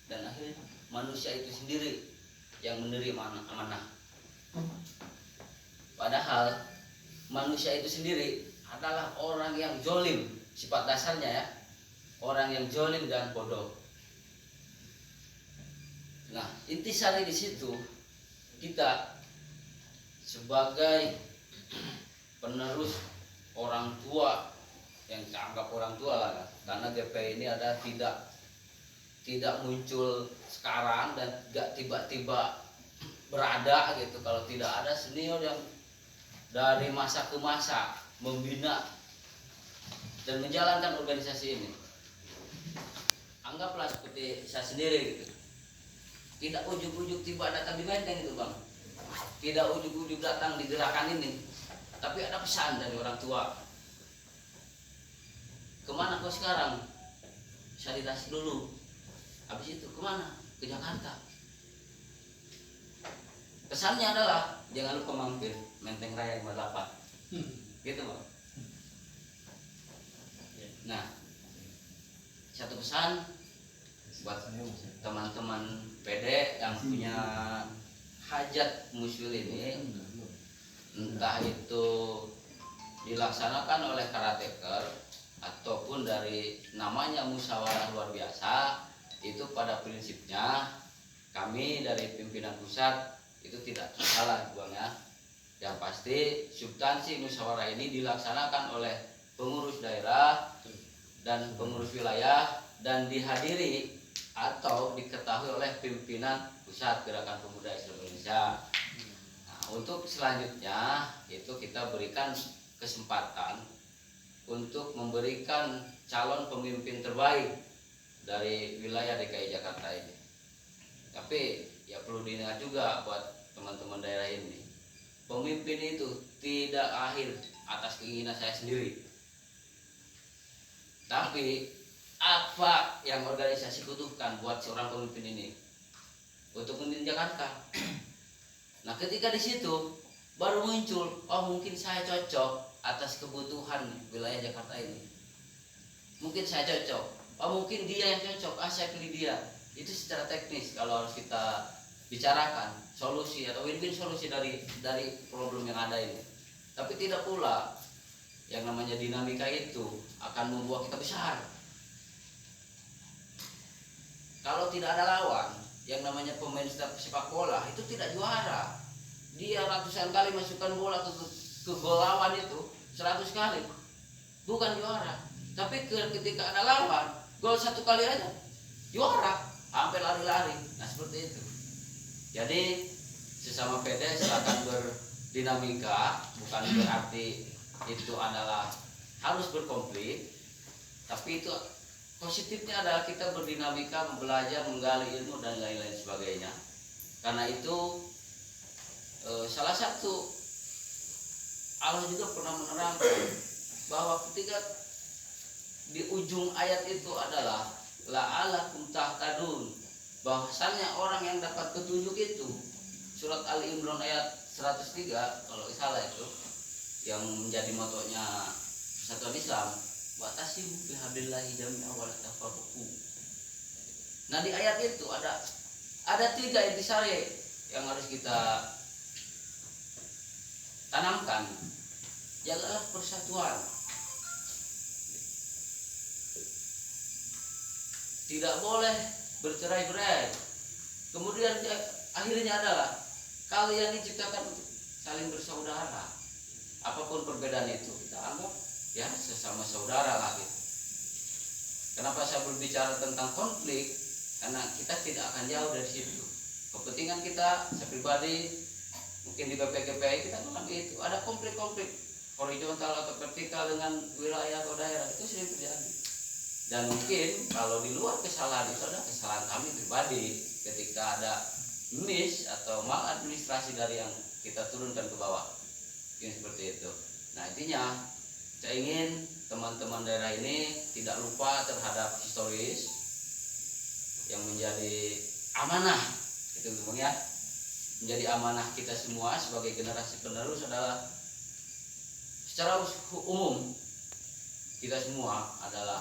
dan akhirnya manusia itu sendiri yang menerima amanah. Padahal manusia itu sendiri adalah orang yang zolim, sifat dasarnya ya, orang yang zolim dan bodoh. Nah, intisari di situ kita sebagai penerus orang tua yang dianggap orang tua lah, karena GP ini ada tidak muncul sekarang dan tidak tiba-tiba berada gitu. Kalau tidak ada senior yang dari masa ke masa membina dan menjalankan organisasi ini, anggaplah seperti saya sendiri gitu. Tidak ujuk-ujuk tiba datang di Menteng itu bang, tidak ujuk-ujuk datang di gerakan ini, tapi ada pesan dari orang tua. Kemana kau sekarang? Sanitasi dulu. Habis itu kemana? Ke Jakarta. Pesannya adalah jangan lupa mampir Menteng Raya 58. Gitu bang. Nah, satu pesan buat teman-teman PD yang punya hajat musyul ini, entah itu dilaksanakan oleh karateker ataupun dari namanya musyawarah luar biasa, itu pada prinsipnya kami dari pimpinan pusat itu tidak masalah bang ya. Yang pasti substansi musyawarah ini dilaksanakan oleh pengurus daerah dan pengurus wilayah dan dihadiri atau diketahui oleh pimpinan pusat Gerakan Pemuda Islam Indonesia. Nah, untuk selanjutnya itu kita berikan kesempatan untuk memberikan calon pemimpin terbaik dari wilayah DKI Jakarta ini. Tapi ya perlu diingat juga buat teman-teman daerah ini, pemimpin itu tidak akhir atas keinginan saya sendiri, tapi apa yang organisasi butuhkan buat seorang pemimpin ini untuk memimpin Jakarta. Nah, ketika di situ baru muncul, oh mungkin saya cocok atas kebutuhan wilayah Jakarta ini. Mungkin saya cocok, oh mungkin dia yang cocok, saya pilih dia. Itu secara teknis kalau harus kita bicarakan solusi atau win-win solusi dari problem yang ada ini. Tapi tidak pula yang namanya dinamika itu akan membuat kita besar. Kalau tidak ada lawan, yang namanya pemain sepak bola itu tidak juara. Dia ratusan kali masukkan bola ke gol lawan itu 100 kali, bukan juara. Tapi ketika ada lawan, gol 1 kali aja juara, hampir lari-lari. Nah seperti itu. Jadi sesama PD silakan berdinamika, bukan berarti itu adalah harus berkonflik, tapi itu positifnya adalah kita berdinamika, belajar, menggali ilmu dan lain-lain sebagainya. Karena itu salah satu Allah juga pernah menerangkan bahwa ketika di ujung ayat itu adalah la'alakum tahtadun, bahwasannya orang yang dapat petunjuk itu, surat Ali Imran ayat 103 kalau salah itu, yang menjadi motonya Persatuan Islam, watasimu bihablillahi jami'an wa la tafarraqu. Nah di ayat itu ada 3 intisari yang harus kita tanamkan. Jagalah persatuan, tidak boleh bercerai-berai. Kemudian akhirnya adalah kalian diciptakan saling bersaudara. Apapun perbedaan itu kita anggap ya sesama saudara lah gitu. Kenapa saya berbicara tentang konflik? Karena kita tidak akan jauh dari situ. Kepentingan kita, saya pribadi, mungkin di BPKPI kita mengalami itu. Ada konflik-konflik horizontal atau vertikal dengan wilayah atau daerah, itu sering terjadi. Dan mungkin kalau di luar kesalahan itu ada kesalahan kami pribadi ketika ada miss atau maladministrasi dari yang kita turunkan ke bawah. Mungkin seperti itu. Nah intinya saya ingin teman-teman daerah ini tidak lupa terhadap historis yang menjadi amanah, itu ya, menjadi amanah kita semua sebagai generasi penerus adalah secara umum kita semua adalah